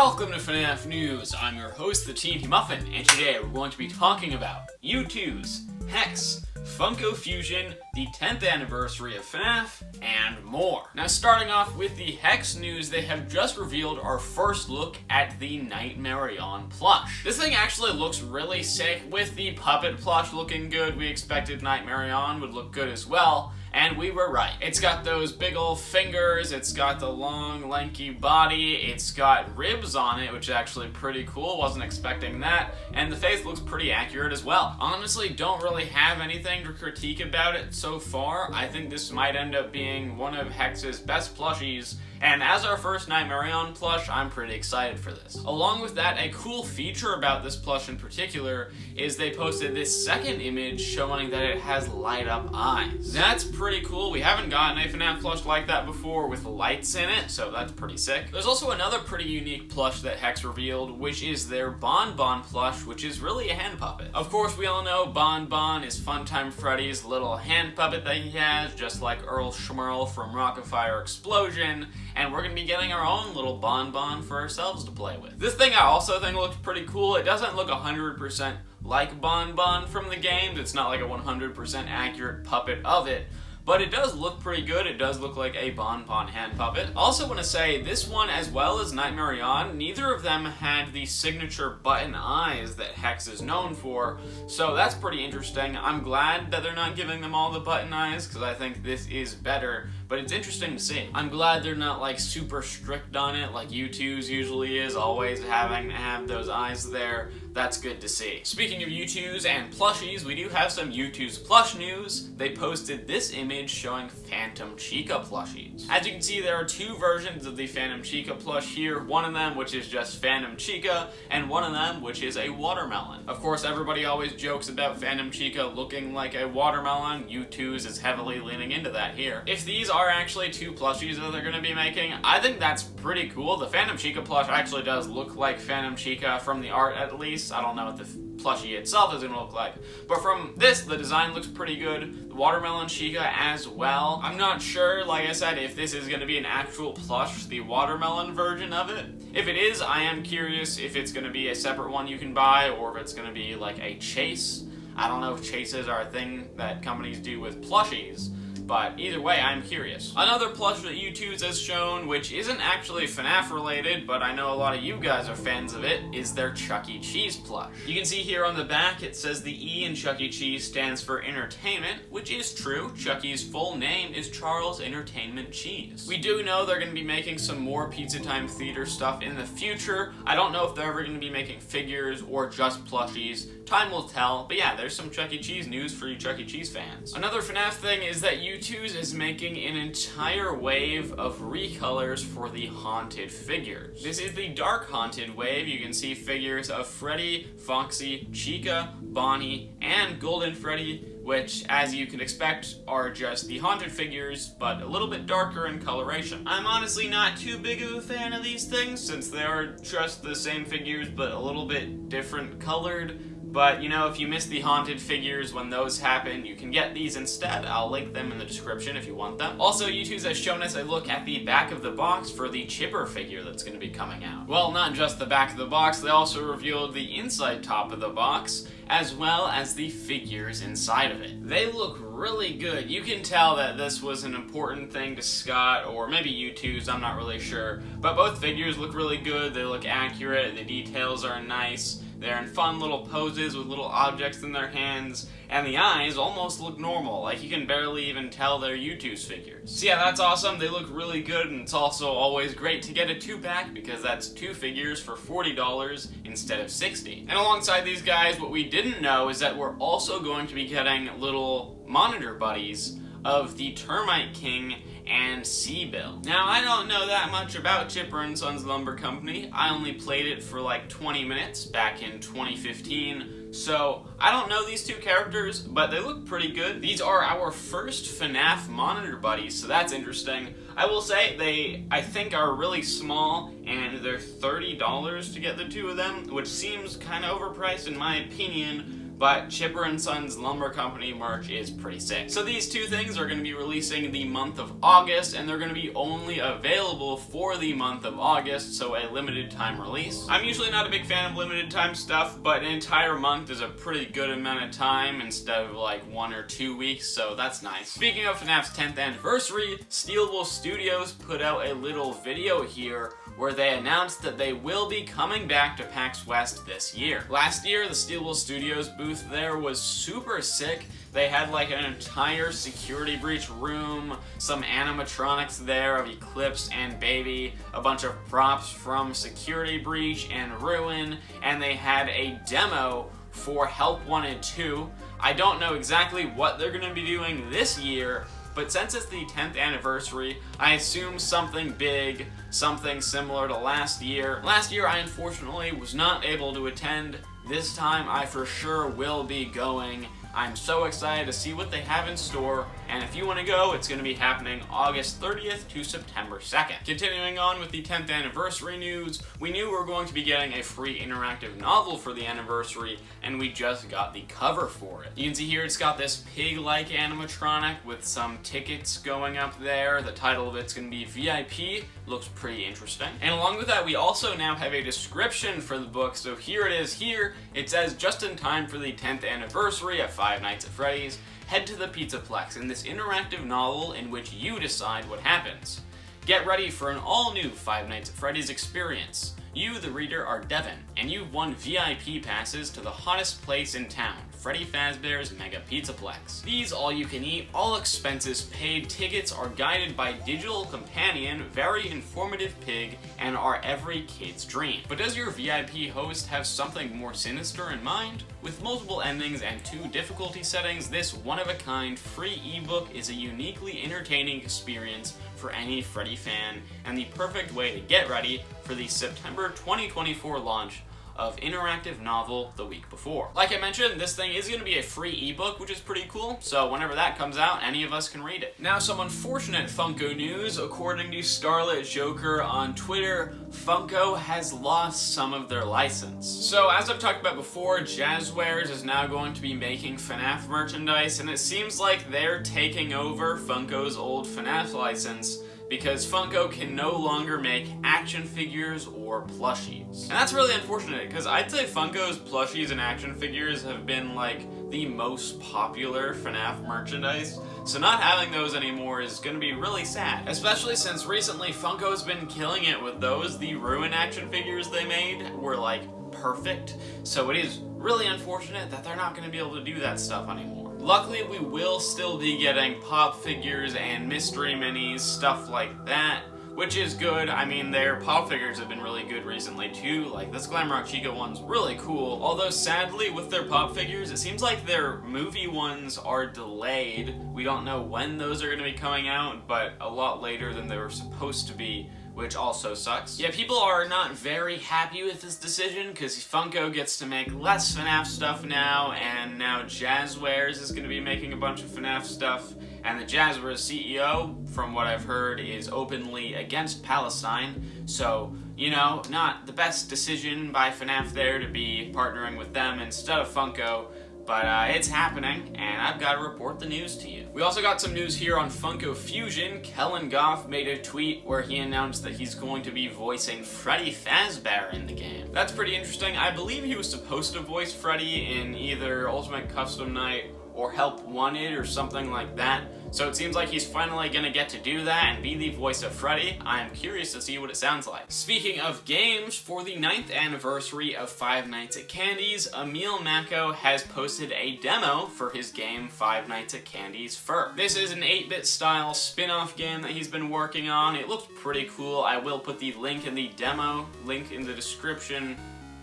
Welcome to FNaF News. I'm your host, the TNT Muffin, and today we're going to be talking about Youtooz, Hex, Funko Fusion, the 10th anniversary of FNaF, and more. Now, starting off with the Hex news, they have just revealed our first look at the Nightmare On plush. This thing actually looks really sick. With the puppet plush looking good, we expected Nightmare On would look good as well. And we were right. It's got those big old fingers, it's got the long, lanky body, it's got ribs on it, which is actually pretty cool, wasn't expecting that, and the face looks pretty accurate as well. Honestly, don't really have anything to critique about it so far. I think this might end up being one of Hex's best plushies, and as our first Nightmare On plush, I'm pretty excited for this. Along with that, a cool feature about this plush in particular is they posted this second image showing that it has light up eyes. That's pretty cool. We haven't gotten a FNaF plush like that before with lights in it, so that's pretty sick. There's also another pretty unique plush that Hex revealed, which is their Bon Bon plush, which is really a hand puppet. Of course, we all know Bon Bon is Funtime Freddy's little hand puppet that he has, just like Earl Schmerl from Rockafire Explosion, and we're going to be getting our own little Bon Bon for ourselves to play with. This thing I also think looks pretty cool. It doesn't look 100% like Bon Bon from the games. It's not like a 100% accurate puppet of it, but it does look pretty good. It does look like a Bon Bon hand puppet. Also want to say, this one as well as Nightmare On, neither of them had the signature button eyes that Hex is known for, so that's pretty interesting. I'm glad that they're not giving them all the button eyes, because I think this is better, but it's interesting to see. I'm glad they're not like super strict on it like Youtooz usually is, always having to have those eyes there. That's good to see. Speaking of Youtooz and plushies, we do have some Youtooz plush news. They posted this image showing Phantom Chica plushies. As you can see, there are two versions of the Phantom Chica plush here. One of them which is just Phantom Chica, and one of them which is a watermelon. Of course, everybody always jokes about Phantom Chica looking like a watermelon. Youtooz is heavily leaning into that here. If these are actually two plushies that they're going to be making, I think that's pretty cool. The Phantom Chica plush actually does look like Phantom Chica from the art, at least. I don't know what the plushie itself is going to look like, but from this, the design looks pretty good. The Watermelon Chica as well. I'm not sure, like I said, if this is going to be an actual plush, the watermelon version of it. If it is, I am curious if it's going to be a separate one you can buy, or if it's going to be like a chase. I don't know if chases are a thing that companies do with plushies, but either way, I'm curious. Another plush that Youtooz has shown, which isn't actually FNaF related, but I know a lot of you guys are fans of it, is their Chuck E. Cheese plush. You can see here on the back, it says the E in Chuck E. Cheese stands for entertainment, which is true. Chuck E.'s full name is Charles Entertainment Cheese. We do know they're going to be making some more Pizza Time Theater stuff in the future. I don't know if they're ever going to be making figures or just plushies. Time will tell, but yeah, there's some Chuck E. Cheese news for you Chuck E. Cheese fans. Another FNaF thing is that Youtooz is making an entire wave of recolors for the Haunted figures. This is the Dark Haunted wave. You can see figures of Freddy, Foxy, Chica, Bonnie, and Golden Freddy, which, as you can expect, are just the Haunted figures, but a little bit darker in coloration. I'm honestly not too big of a fan of these things, since they are just the same figures, but a little bit different colored. But, you know, if you miss the Haunted figures when those happen, you can get these instead. I'll link them in the description if you want them. Also, Youtooz has shown us a look at the back of the box for the Chipper figure that's going to be coming out. Well, not just the back of the box, they also revealed the inside top of the box, as well as the figures inside of it. They look really good. You can tell that this was an important thing to Scott, or maybe Youtooz, I'm not really sure. But both figures look really good, they look accurate, the details are nice. They're in fun little poses with little objects in their hands, and the eyes almost look normal, like you can barely even tell they're Youtooz figures. So yeah, that's awesome, they look really good, and it's also always great to get a 2-pack, because that's 2 figures for $40 instead of $60. And alongside these guys, what we didn't know is that we're also going to be getting little monitor buddies of the Termite King and Seabill. Now, I don't know that much about Chipper and Sons Lumber Company. I only played it for like 20 minutes back in 2015, so I don't know these two characters, but they look pretty good. These are our first FNaF monitor buddies, so that's interesting. I will say they, I think, are really small, and they're $30 to get the two of them, which seems kind of overpriced in my opinion. but Chipper and Son's Lumber Company merch is pretty sick. So these two things are going to be releasing the month of August, and they're going to be only available for the month of August, so a limited time release. I'm usually not a big fan of limited time stuff, but an entire month is a pretty good amount of time instead of like 1 or 2 weeks, so that's nice. Speaking of FNaF's 10th anniversary, Steelable Studios put out a little video here where they announced that they will be coming back to PAX West this year. Last year, the Steelable Studios booth there was super sick. They had like an entire security breach room, some animatronics there of Eclipse and Baby, a bunch of props from Security Breach and Ruin, and they had a demo for Help Wanted 2. I don't know exactly what they're going to be doing this year, but since it's the 10th anniversary, I assume something big, something similar to last year. Last year, I unfortunately was not able to attend. This time, I for sure will be going. I'm so excited to see what they have in store, and if you want to go, it's going to be happening August 30th to September 2nd. Continuing on with the 10th anniversary news, we knew we were going to be getting a free interactive novel for the anniversary, and we just got the cover for it. You can see here it's got this pig-like animatronic with some tickets going up there. The title of it's going to be VIP. Looks pretty interesting. And along with that, we also now have a description for the book, so here it is here. It says, just in time for the 10th anniversary of Five Nights at Freddy's, head to the Pizzaplex in this interactive novel in which you decide what happens. Get ready for an all-new Five Nights at Freddy's experience. You, the reader, are Devin, and you've won VIP passes to the hottest place in town, Freddy Fazbear's Mega Pizzaplex. These all-you-can-eat, all-expenses-paid tickets are guided by digital companion, very informative pig, and are every kid's dream. But does your VIP host have something more sinister in mind? With multiple endings and 2 difficulty settings, this one-of-a-kind free ebook is a uniquely entertaining experience for any Freddy fan, and the perfect way to get ready for the September 2024 launch of interactive novel the week before. Like I mentioned, this thing is going to be a free ebook, which is pretty cool, so whenever that comes out, any of us can read it. Now, some unfortunate Funko news. According to Starlit Joker on Twitter, Funko has lost some of their license. So, as I've talked about before, Jazzwares is now going to be making FNaF merchandise, and it seems like they're taking over Funko's old FNaF license, because Funko can no longer make action figures or plushies. And that's really unfortunate, because I'd say Funko's plushies and action figures have been like the most popular FNaF merchandise, so not having those anymore is going to be really sad. Especially since recently Funko's been killing it with those. The Ruin action figures they made were like perfect, so it is really unfortunate that they're not going to be able to do that stuff anymore. Luckily, we will still be getting pop figures and mystery minis, stuff like that, which is good. I mean, their pop figures have been really good recently too, like this Glamrock Chica one's really cool. Although sadly, with their pop figures, it seems like their movie ones are delayed. We don't know when those are going to be coming out, but a lot later than they were supposed to be, which also sucks. Yeah, people are not very happy with this decision, because Funko gets to make less FNaF stuff now, and now Jazzwares is going to be making a bunch of FNaF stuff, and the Jazzwares CEO, from what I've heard, is openly against Palestine, so, you know, not the best decision by FNaF there to be partnering with them instead of Funko, but it's happening, and I've got to report the news to you. We also got some news here on Funko Fusion. Kellen Goff made a tweet where he announced that he's going to be voicing Freddy Fazbear in the game. That's pretty interesting. I believe he was supposed to voice Freddy in either Ultimate Custom Night or Help Wanted or something like that. So it seems like he's finally gonna get to do that and be the voice of Freddy. I'm curious to see what it sounds like. Speaking of games, for the 9th anniversary of Five Nights at Candy's, Emil Mako has posted a demo for his game Five Nights at Candy's Fur. This is an 8-bit style spin-off game that he's been working on. It looks pretty cool. I will put the link in the demo, link in the description.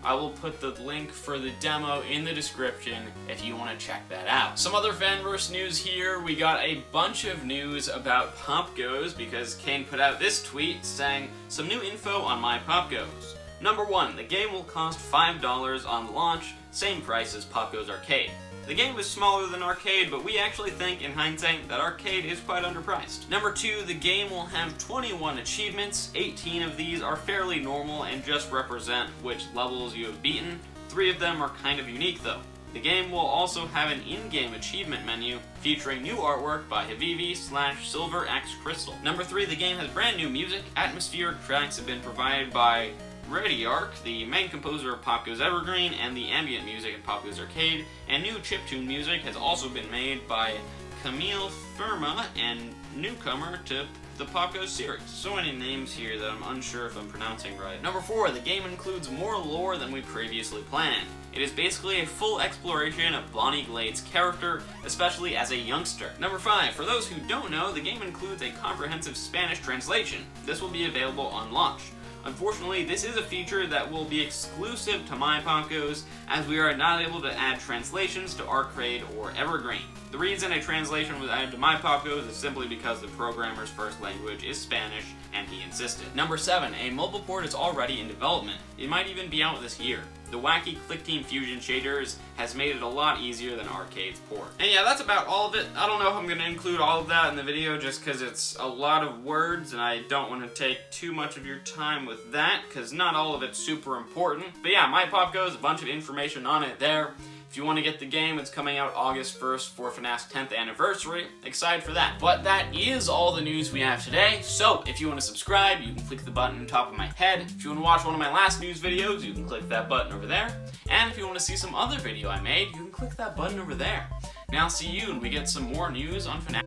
I will put the link for the demo in the description if you want to check that out. Some other fanverse news here. We got a bunch of news about POPGOES because Kane put out this tweet saying, some new info on my POPGOES. Number 1, the game will cost $5 on launch, same price as POPGOES Arcade. The game is smaller than Arcade, but we actually think, in hindsight, that Arcade is quite underpriced. Number 2, the game will have 21 achievements. 18 of these are fairly normal and just represent which levels you have beaten. 3 of them are kind of unique, though. The game will also have an in-game achievement menu featuring new artwork by Havivi/SilverXCrystal. Number 3, the game has brand new music. Atmospheric tracks have been provided by Freddy, the main composer of POPGOES Evergreen and the ambient music in POPGOES Arcade, and new chiptune music has also been made by Camille Firma and newcomer to the POPGOES series. So many names here that I'm unsure if I'm pronouncing right. Number 4, the game includes more lore than we previously planned. It is basically a full exploration of Bonnie Glade's character, especially as a youngster. Number 5, for those who don't know, the game includes a comprehensive Spanish translation. This will be available on launch. Unfortunately, this is a feature that will be exclusive to my POPGOES, as we are not able to add translations to Arcade or Evergreen. The reason a translation was added to my POPGOES is simply because the programmer's first language is Spanish, and he insisted. Number 7, a mobile port is already in development. It might even be out this year. The wacky ClickTeam Fusion shaders has made it a lot easier than Arcade's port. And yeah, that's about all of it. I don't know if I'm going to include all of that in the video just because it's a lot of words and I don't want to take too much of your time with that because not all of it's super important. But yeah, my POPGOES, a bunch of information on it there. If you want to get the game, it's coming out August 1st for FNaC's 10th anniversary. Excited for that. But that is all the news we have today. So if you want to subscribe, you can click the button on top of my head. If you want to watch one of my last news videos, you can click that button over there. And if you want to see some other video I made, you can click that button over there. Now see you when we get some more news on FNaC.